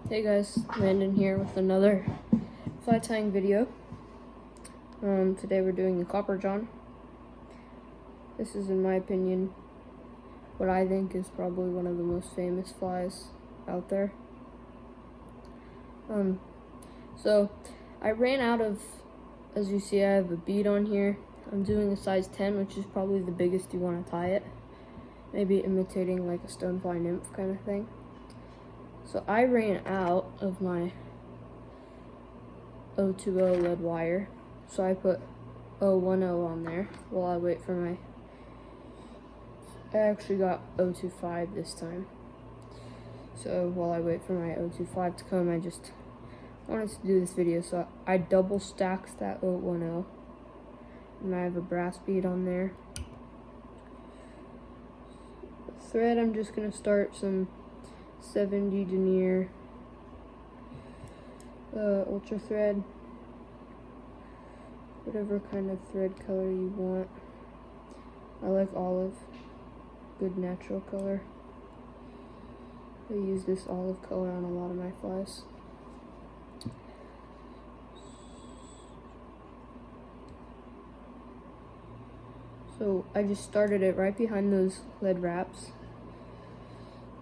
Hey guys, Landon here with another fly tying video. Today we're doing the copper john. This is, in my opinion, what I think is probably one of the most famous flies out there. So I ran out of, as you see, I have a bead on here. I'm doing a size 10, which is probably the biggest you want to tie it. Maybe imitating like a stonefly nymph kind of thing. So I ran out of my 020 lead wire, so I put 010 on there while I wait for my, I actually got 025 this time. So while I wait for my 025 to come, I just wanted to do this video. So I double stacked that 010, and I have a brass bead on there. The thread, I'm just gonna start some 70 denier ultra thread, whatever kind of thread color you want. I like olive, good natural color. I use this olive color on a lot of my flies. So I just started it right behind those lead wraps.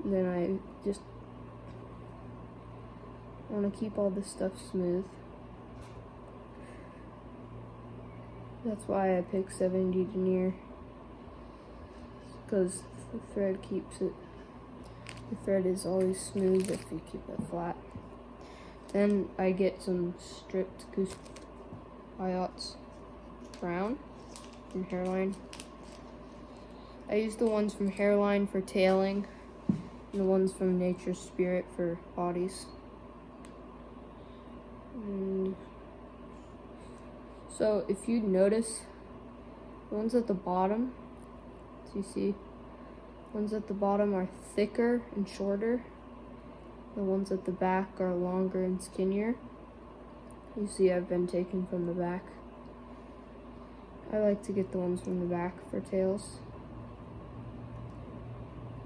And then I just want to keep all this stuff smooth. That's why I pick 70 denier, because the thread keeps it, the thread is always smooth if you keep it flat. Then I get some stripped goose biots brown from Hairline. I use the ones from Hairline for tailing, and the ones from Nature's Spirit for bodies. So if you notice, the ones at the bottom, as you see, ones at the bottom are thicker and shorter. The ones at the back are longer and skinnier. You see I've been taken from the back. I like to get the ones from the back for tails.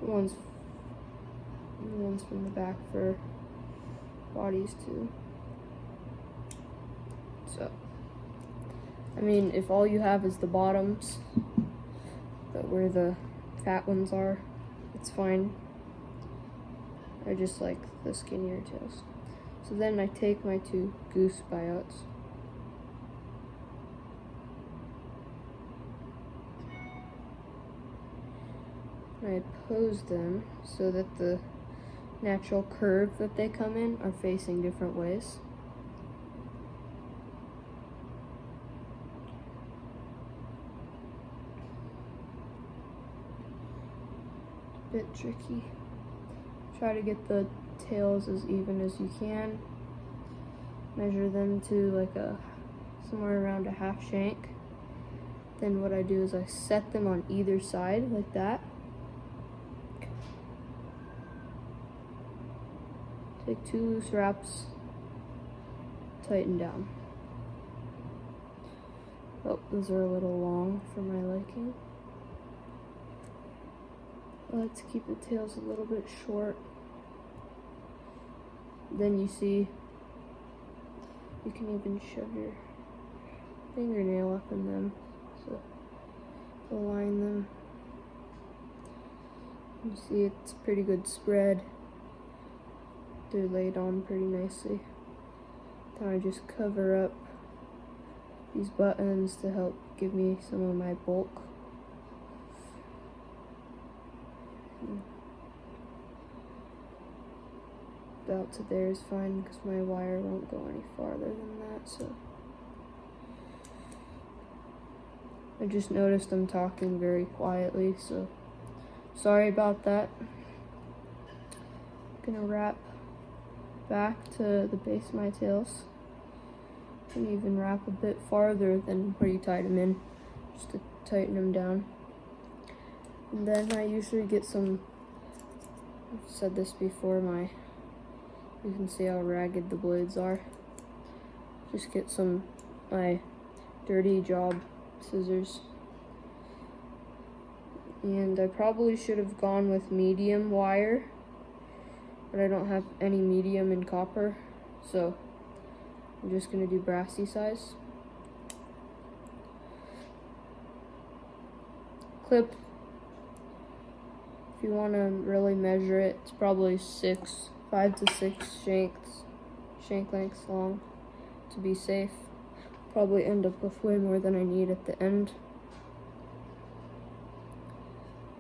The ones from the back for bodies too. So, I mean, if all you have is the bottoms, but where the fat ones are, it's fine. I just like the skinnier tails. So then I take my two goose biots. I pose them so that the natural curve that they come in are facing different ways. Bit tricky. Try to get the tails as even as you can. Measure them to like somewhere around a half shank. Then what I do is I set them on either side like that. Take two loose wraps, tighten down. Oh, those are a little long for my liking. I like to keep the tails a little bit short. Then you see, you can even shove your fingernail up in them, so align them. You see it's pretty good spread. They're laid on pretty nicely. Then I just cover up these buttons to help give me some of my bulk. About to there is fine because my wire won't go any farther than that. So I just noticed I'm talking very quietly, so sorry about that. I'm gonna wrap back to the base of my tails. And even wrap a bit farther than where you tied them in, just to tighten them down. And then I usually get some, I've said this before, you can see how ragged the blades are. Just get my dirty job scissors. And I probably should have gone with medium wire but I don't have any medium in copper, so I'm just gonna do brassy size. Clip, if you want to really measure it, it's probably 5 to 6 shank lengths long to be safe. Probably end up with way more than I need at the end.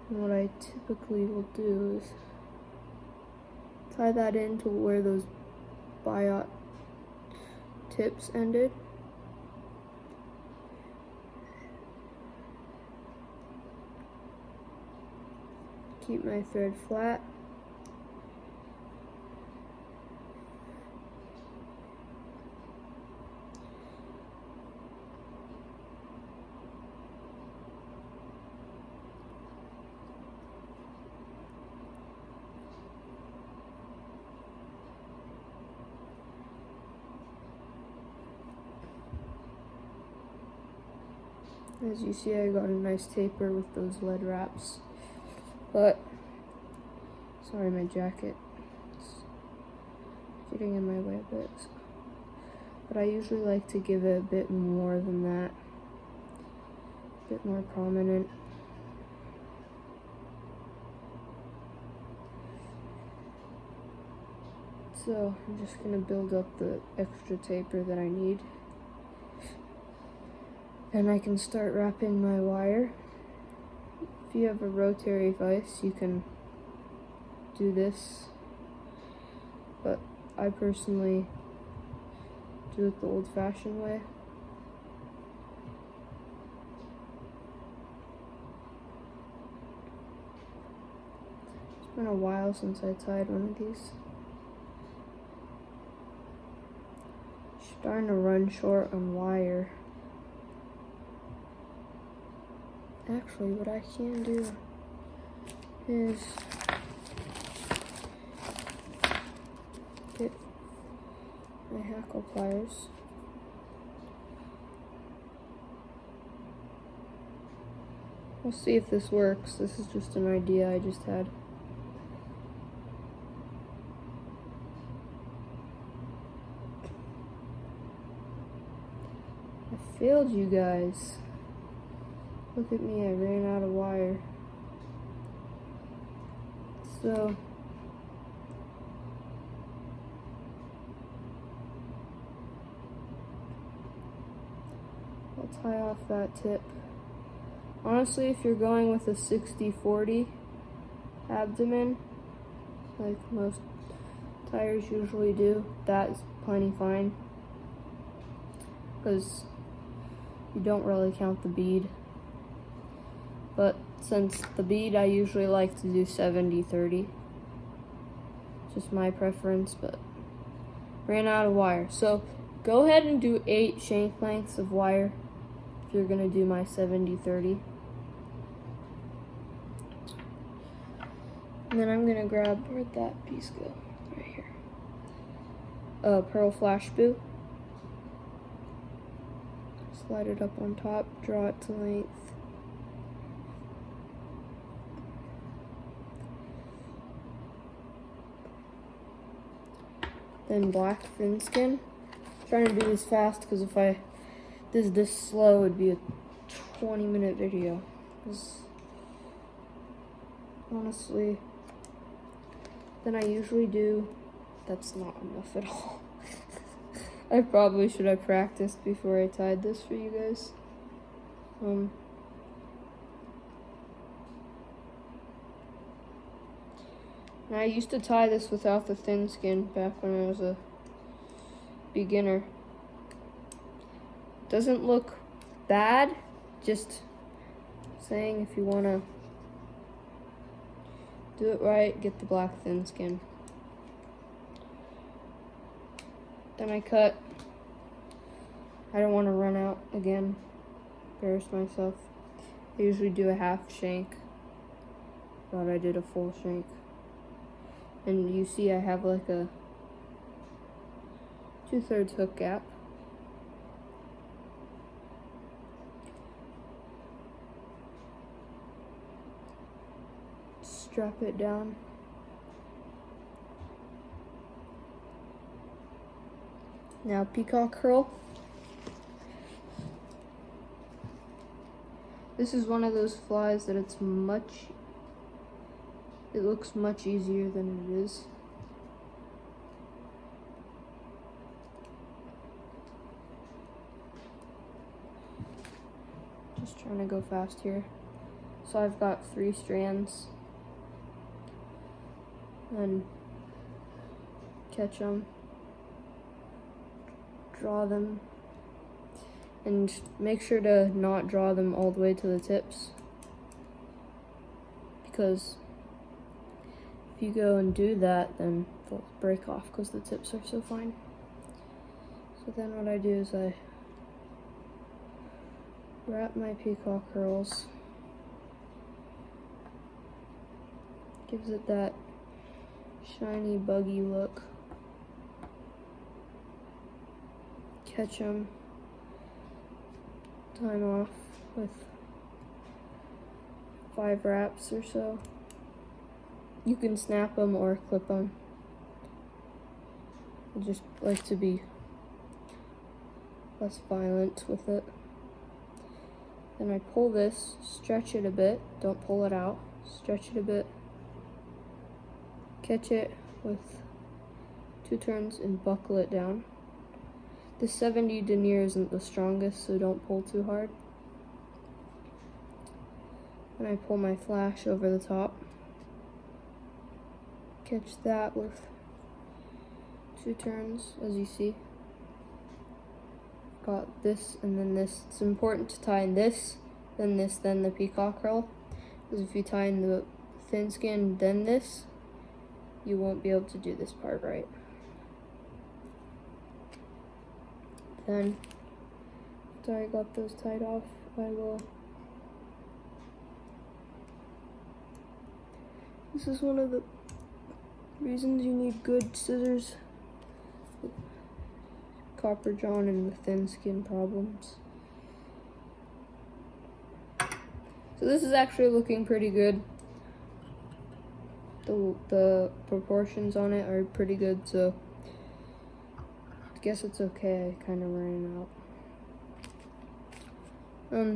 And what I typically will do is tie that into where those biot tips ended. Keep my thread flat. As you see, I got a nice taper with those lead wraps, but sorry, my jacket is getting in my way a bit. But I usually like to give it a bit more than that, a bit more prominent. So I'm just gonna build up the extra taper that I need. And I can start wrapping my wire. If you have a rotary vise, you can do this, but I personally do it the old-fashioned way. It's been a while since I tied one of these. Starting to run short on wire. Actually, what I can do is get my hackle pliers. We'll see if this works. This is just an idea I just had. I failed you guys. Look at me, I ran out of wire. So, I'll tie off that tip. Honestly, if you're going with a 60-40 abdomen, like most tires usually do, that is plenty fine, because you don't really count the bead. But since the bead, I usually like to do 70-30. Just my preference, but ran out of wire. So go ahead and do 8 shank lengths of wire if you're gonna do my 70-30. And then I'm gonna grab, where'd that piece go? Right here. A pearl flash boot. Slide it up on top, draw it to length. Then black thin skin. I'm trying to do this fast because if I did this slow, it'd be a 20-minute video. Honestly, then I usually do. That's not enough at all. I probably should have practiced before I tied this for you guys. And I used to tie this without the thin skin back when I was a beginner. Doesn't look bad, just saying if you want to do it right, get the black thin skin. Then I cut. I don't want to run out again, embarrass myself. I usually do a half shank, but I did a full shank. And you see I have like a 2/3 hook gap. Strap it down. Now peacock curl. This is one of those flies that it looks much easier than it is. Just trying to go fast here. So I've got 3 strands. And catch them, draw them, and make sure to not draw them all the way to the tips, because if you go and do that, then they'll break off because the tips are so fine. So then what I do is I wrap my peacock curls, gives it that shiny, buggy look. Catch them, tie them off with 5 wraps or so. You can snap them or clip them. I just like to be less violent with it. Then I pull this, stretch it a bit, don't pull it out, stretch it a bit. Catch it with 2 turns and buckle it down. The 70 denier isn't the strongest, so don't pull too hard. And I pull my flash over the top. Catch that with 2 turns, as you see. Got this and then this. It's important to tie in this, then the peacock curl. Because if you tie in the thin skin, then this, you won't be able to do this part right. Then, after I got those tied off, this is one of the reasons you need good scissors. Copper John and the thin skin problems. So this is actually looking pretty good. The proportions on it are pretty good, so I guess it's okay. I kind of ran out.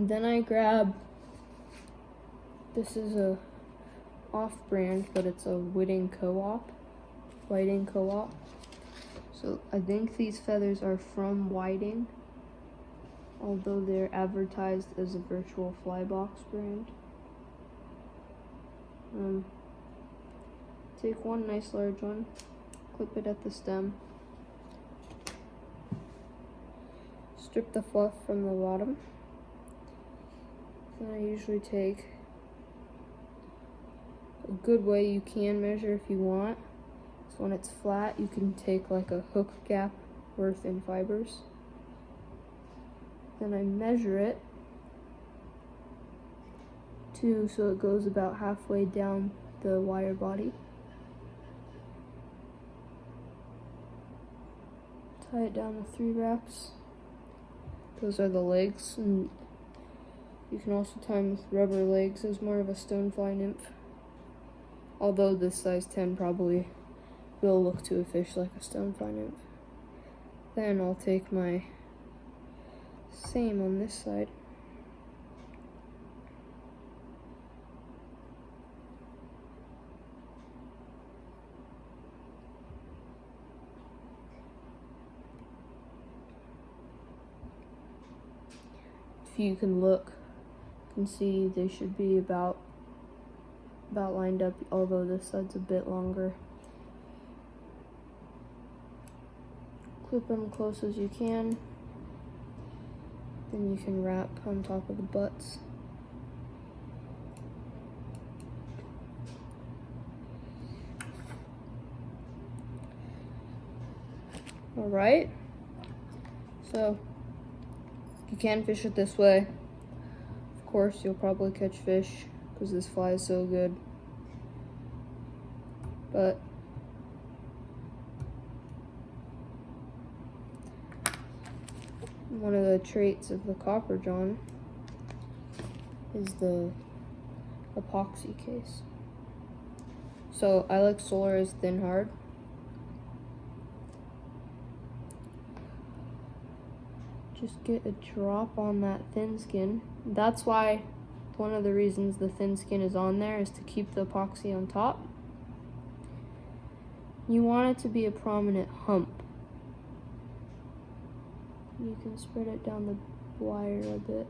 Then I grab, this is a off-brand, but it's a Whiting Co-op. So I think these feathers are from Whiting, although they're advertised as a virtual fly box brand. Take one nice large one, clip it at the stem, strip the fluff from the bottom. Then I usually take a good way you can measure if you want. So when it's flat, you can take like a hook gap worth in fibers. Then I measure it too, so it goes about halfway down the wire body. Tie it down with 3 wraps. Those are the legs, and you can also tie them with rubber legs as more of a stonefly nymph. Although this size 10 probably will look to a fish like a stonefly nymph. Then I'll take my same on this side. If you can look, you can see they should be about lined up, although this side's a bit longer. Clip them close as you can. Then you can wrap on top of the butts. Alright, so you can fish it this way. Of course, you'll probably catch fish because this fly is so good. But one of the traits of the Copper John is the epoxy case. So I like Solar as thin hard. just get a drop on that thin skin. That's why one of the reasons the thin skin is on there is to keep the epoxy on top. You want it to be a prominent hump. You can spread it down the wire a bit.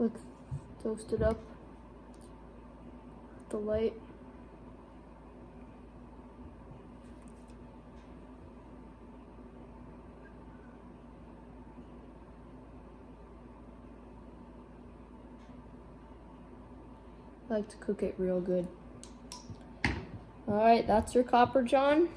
Look, toast it up. The light. I like to cook it real good. Alright, that's your copper john.